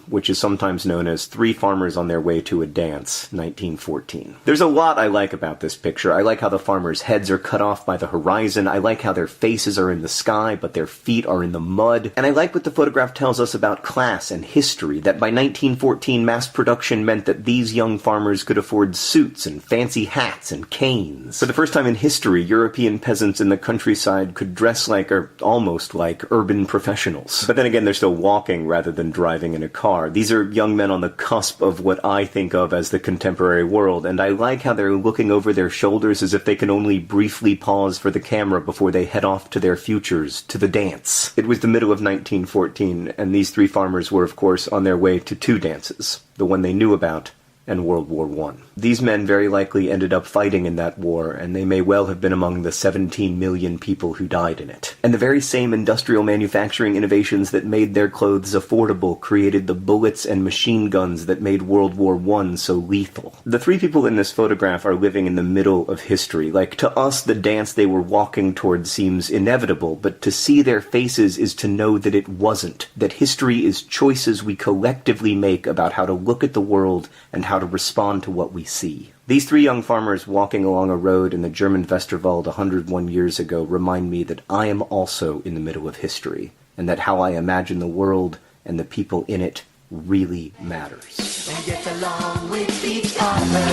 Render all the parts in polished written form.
which is sometimes known as Three Farmers on Their Way to a Dance, 1914. There's a lot I like about this picture. I like how the farmers' heads are cut off by the horizon. I like how their faces are in the sky, but their feet are in the mud. And I like what the photograph tells us about class and history, that by 1914 mass production meant that these young farmers could afford suits and fancy hats and canes. For the first time in history, European peasants in the countryside could dress like, or almost like, urban professionals. But then again, they're still walking rather than driving in a car. These are young men on the cusp of what I think of as the contemporary world, and I like how they're looking over their shoulders as if they can only briefly pause for the camera before they head off to their futures, to the dance. It was the middle of 1914, and these three farmers were, of course, on their way to two dances, the one they knew about, and World War I. These men very likely ended up fighting in that war, and they may well have been among the 17 million people who died in it. And the very same industrial manufacturing innovations that made their clothes affordable created the bullets and machine guns that made World War I so lethal. The three people in this photograph are living in the middle of history. Like, to us, the dance they were walking toward seems inevitable, but to see their faces is to know that it wasn't. That history is choices we collectively make about how to look at the world and how to respond to what we see. These three young farmers walking along a road in the German Westerwald 101 years ago remind me that I am also in the middle of history, and that how I imagine the world and the people in it really matters. And get along with each other.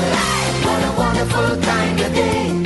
What a wonderful time today.